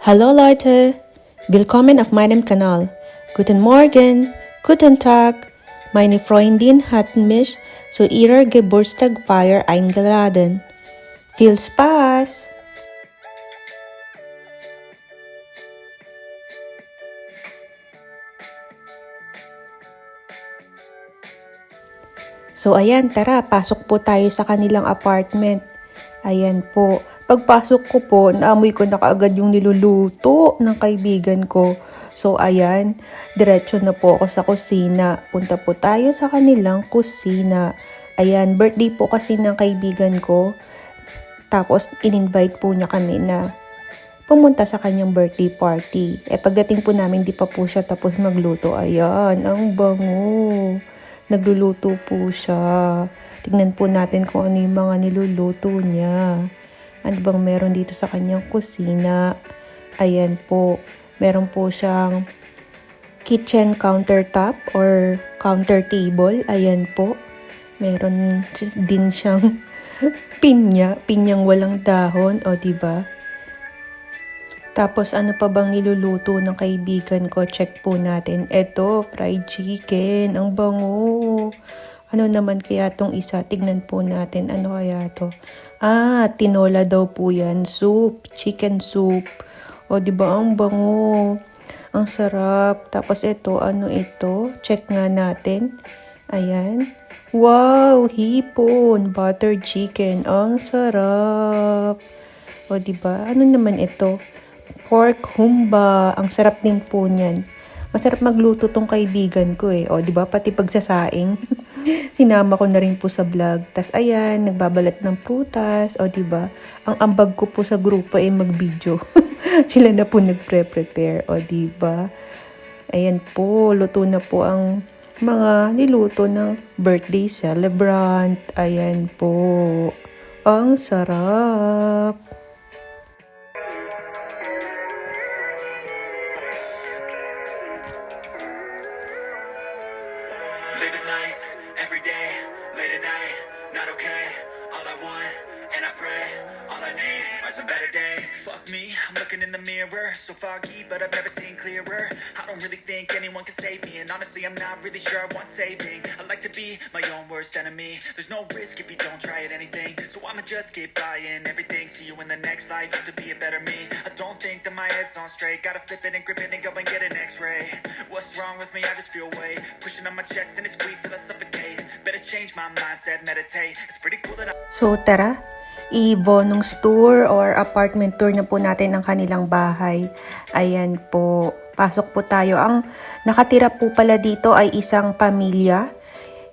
Hallo Leute, willkommen auf meinem Kanal. Guten Morgen, guten Tag. Meine Freundin hat mich zu ihrer Geburtstagfeier eingeladen. Viel Spaß! So ayan, tara, pasok po tayo sa kanilang apartment. Ayan po. Pagpasok ko po, naamoy ko na kaagad yung niluluto ng kaibigan ko. So ayan, diretso na po ako sa kusina. Punta po tayo sa kanilang kusina. Ayan, birthday po kasi ng kaibigan ko. Tapos in-invite po niya kami na pumunta sa kanyang birthday party. Pagdating po namin, di pa po siya tapos magluto. Ayan, ang bango. Nagluluto po siya. Tignan po natin kung ano yung mga niluluto niya. Ano bang meron dito sa kanyang kusina? Ayan po. Meron po siyang kitchen countertop or counter table. Ayan po. Meron din siyang pinyang walang dahon. O, diba? Tapos ano pa bang niluluto ng kaibigan ko? Check po natin. Eto, fried chicken. Ang bango. Ano naman kaya tong isa? Tignan po natin. Ano kaya to? Tinola daw po yan. Soup. Chicken soup. O, diba? Ang bango. Ang sarap. Tapos ito, ano ito? Check nga natin. Ayan. Wow! Hipon. Buttered chicken. Ang sarap. O, diba? Ano naman ito? Pork humba. Ang sarap din po niyan. Masarap magluto tong kaibigan ko eh. O, di ba? Pati pagsasaing. Sinama ko na rin po sa vlog. Tas ayan, nagbabalat ng prutas. O, di ba? Ang ambag ko po sa grupo ay mag-video. Sila na po nagpre-prepare. O, di ba? Ayan po, luto na po ang mga niluto ng birthday celebrant. Ayan po. Ang sarap. Living life, every day, late at night, not okay. All I want, and I pray, all I need are some better days. Fuck me, I'm looking in the mirror, so foggy, but I've never seen clearer. I don't really think anyone can save me, and honestly I'm not really sure I want saving. I like to be my own worst enemy. There's no risk if you don't try at anything, so I'ma just keep buying everything. See you in the next life, have to be a better me. I don't think that my head's on straight, gotta flip it and grip it and go and get an x-ray. What's wrong with me? I just feel weight pushing on my chest and it squeezes till I suffocate. Better change my mindset, meditate. It's pretty cool that So tara, i-bonus tour or apartment tour na po natin ang kanilang bahay. Ayan po, pasok po tayo. Ang nakatira po pala dito ay isang pamilya.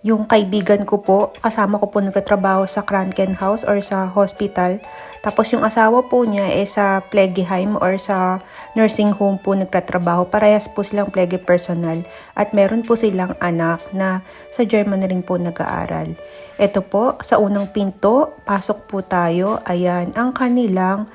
Yung kaibigan ko po, kasama ko po nagtatrabaho sa Krankenhaus or sa hospital. Tapos yung asawa po niya sa Pflegeheim or sa nursing home po nagtatrabaho. Parehas po silang Pflege personal. At meron po silang anak na sa Germany rin po nag-aaral. Ito po, sa unang pinto, pasok po tayo. Ayan, ang kanilang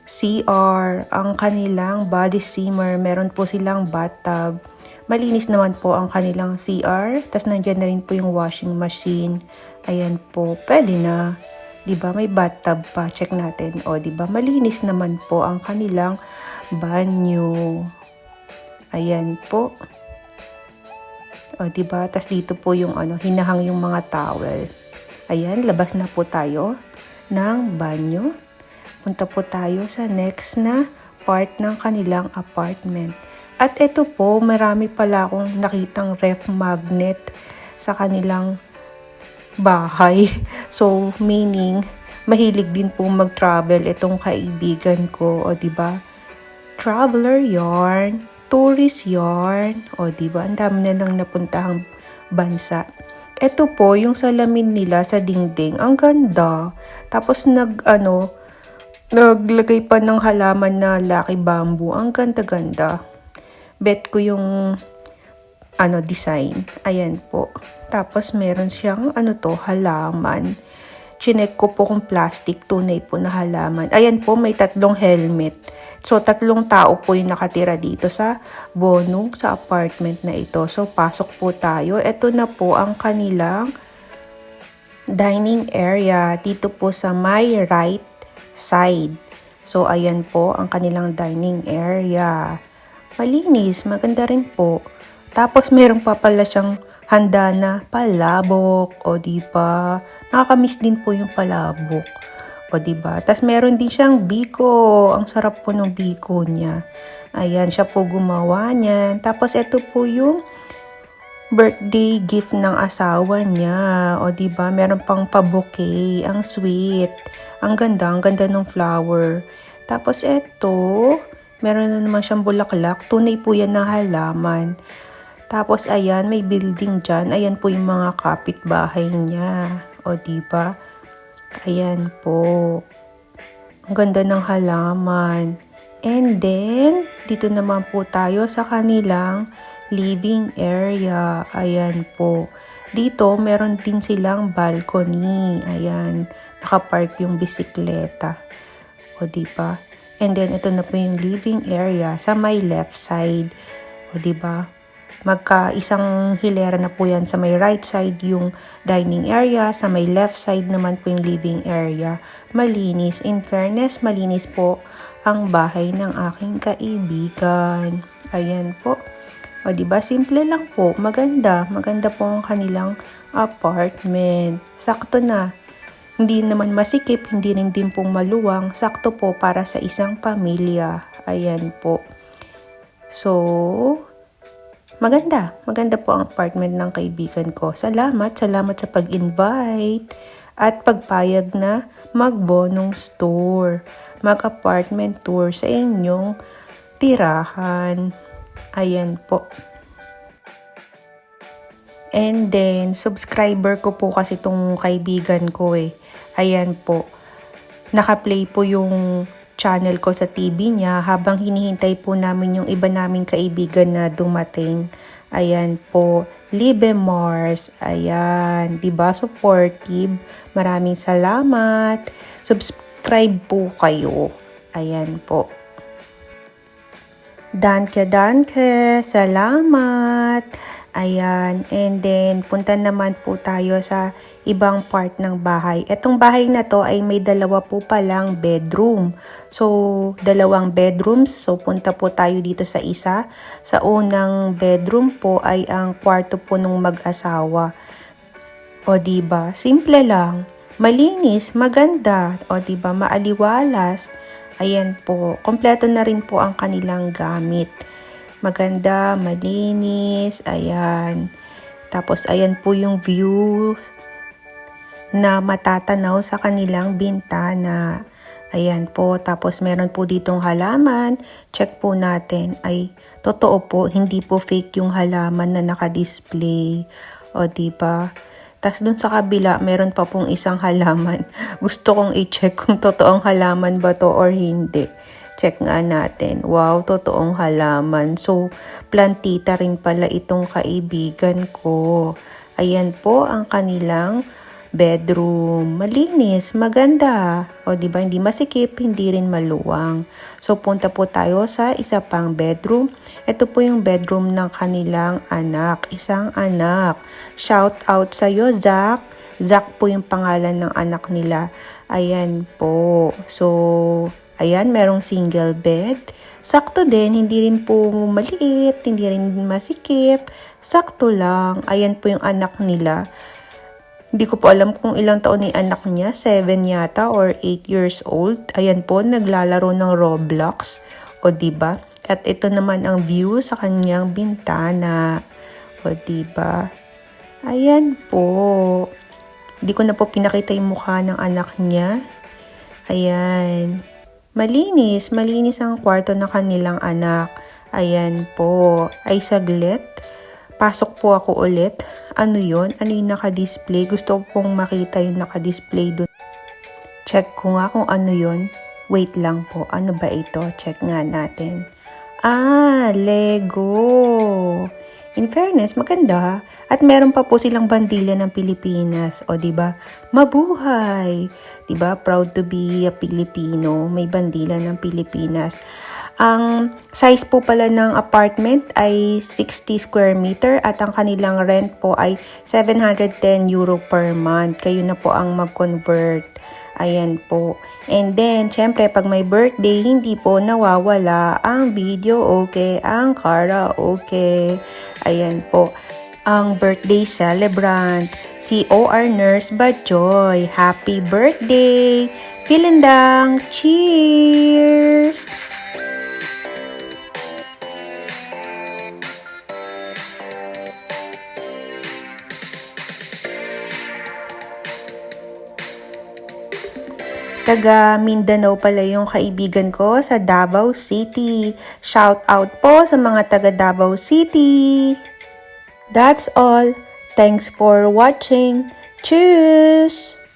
CR, ang kanilang body steamer. Meron po silang bathtub. Malinis naman po ang kanilang CR. Tapos nandyan na rin po yung washing machine. Ayan po. Pwede na. Diba? May bathtub pa. Check natin. O, diba? Malinis naman po ang kanilang banyo. Ayan po. O, diba? Tapos dito po yung hinahang yung mga towel. Ayan. Labas na po tayo ng banyo. Punta po tayo sa next na part ng kanilang apartment. At ito po, marami pala akong nakitang ref magnet sa kanilang bahay. So, meaning, mahilig din po mag-travel itong kaibigan ko. O, diba? Traveler yarn, tourist yarn. O, diba? Ang dami na lang napuntahang bansa. Ito po, yung salamin nila sa dingding. Ang ganda. Tapos, naglagay pa ng halaman na lucky bamboo. Ang ganda-ganda. Bet ko yung design. Ayan po. Tapos meron siyang halaman. Chinek ko po kung plastic, tunay po na halaman. Ayan po, may 3 helmet. So 3 tao po yung nakatira dito sa bonong sa apartment na ito. So pasok po tayo. Ito na po ang kanilang dining area dito po sa my right side. So, ayan po ang kanilang dining area. Malinis, maganda rin po. Tapos, meron pa pala siyang handa na palabok. O, diba? Nakakamiss din po yung palabok. O, diba? Tapos, meron din siyang biko. Ang sarap po ng biko niya. Ayan, siya po gumawa niyan. Tapos, ito po yung birthday gift ng asawa niya. O, diba? Meron pang pa-bouquet. Ang sweet. Ang ganda ng flower. Tapos, eto, meron na naman siyang bulaklak. Tunay po yan na halaman. Tapos, ayan, may building dyan. Ayan po yung mga kapitbahay niya. O, diba? Ayan po. Ang ganda ng halaman. And then, dito naman po tayo sa kanilang living area. Ayan po. Dito, meron din silang balcony. Ayan, nakapark yung bisikleta. O, diba? And then, ito na po yung living area sa may left side. O, diba? Magka-isang hilera na po yan. Sa may right side yung dining area. Sa may left side naman po yung living area. Malinis. In fairness, malinis po ang bahay ng aking kaibigan. Ayan po. O, diba? Simple lang po. Maganda. Maganda po ang kanilang apartment. Sakto na. Hindi naman masikip, hindi rin din pong maluwang. Sakto po para sa isang pamilya. Ayan po. So, maganda. Maganda po ang apartment ng kaibigan ko. Salamat sa pag-invite at pagpayag na mag-bonong tour, mag-apartment tour sa inyong tirahan. Ayan po. And then, subscriber ko po kasi itong kaibigan ko eh. Ayan po. Naka-play po yung channel ko sa TV niya habang hinihintay po namin yung iba naming kaibigan na dumating. Ayan po. Libe Mars. Ayan. Diba? Supportive. Maraming salamat. Subscribe po kayo. Ayan po. Danke. Salamat. Ayan, and then punta naman po tayo sa ibang part ng bahay. Etong bahay na to ay may dalawa po palang bedroom. So, dalawang bedrooms. So, punta po tayo dito sa isa. Sa unang bedroom po ay ang kwarto po ng mag-asawa. O, diba? Simple lang. Malinis, maganda. O, diba? Maaliwalas. Ayan po. Kompleto na rin po ang kanilang gamit. Maganda, malinis, ayan. Tapos, ayan po yung view na matatanaw sa kanilang bintana. Ayan po. Tapos, meron po ditong halaman. Check po natin. Ay, totoo po, hindi po fake yung halaman na naka-display. O, diba? Tapos, dun sa kabila, meron pa pong isang halaman. Gusto kong i-check kung totoong halaman ba to or hindi. Check nga natin. Wow, totoong halaman. So, plantita rin pala itong kaibigan ko. Ayan po ang kanilang bedroom. Malinis, maganda. O, diba? Hindi masikip, hindi rin maluwang. So, punta po tayo sa isa pang bedroom. Ito po yung bedroom ng kanilang anak. Isang anak. Shout out sa'yo, Zach. Zach po yung pangalan ng anak nila. Ayan po. So, ayan, merong single bed. Sakto din, hindi rin po maliit, hindi rin masikip. Sakto lang. Ayan po yung anak nila. Hindi ko po alam kung ilang taon ni anak niya. 7 yata or 8 years old. Ayan po, naglalaro ng Roblox. O, diba? At ito naman ang view sa kanyang bintana. O, diba? Ayan po. Hindi ko na po pinakita yung mukha ng anak niya. Ayan. Malinis ang kwarto ng kanilang anak. Ayan po. Ay saglit. Pasok po ako ulit. Ano yun? Ano yung naka-display? Gusto ko pong makita yung naka-display dun. Check ko nga kung ano yun. Wait lang po. Ano ba ito? Check nga natin. Lego. In fairness, maganda. At meron pa po silang bandila ng Pilipinas. O, diba? Mabuhay. Diba? Proud to be a Filipino. May bandila ng Pilipinas. Ang size po pala ng apartment ay 60 square meter at ang kanilang rent po ay 710 euro per month. Kayo na po ang mag-convert. Ayan po. And then, syempre, pag may birthday, hindi po nawawala ang video okay, ang karaoke. Ayan po. Ang birthday celebrant, si OR Nurse Bajoy. Happy birthday! Pilindang! Cheers! Taga Mindanao pala yung kaibigan ko sa Davao City. Shout out po sa mga taga Davao City. That's all. Thanks for watching. Tschüss!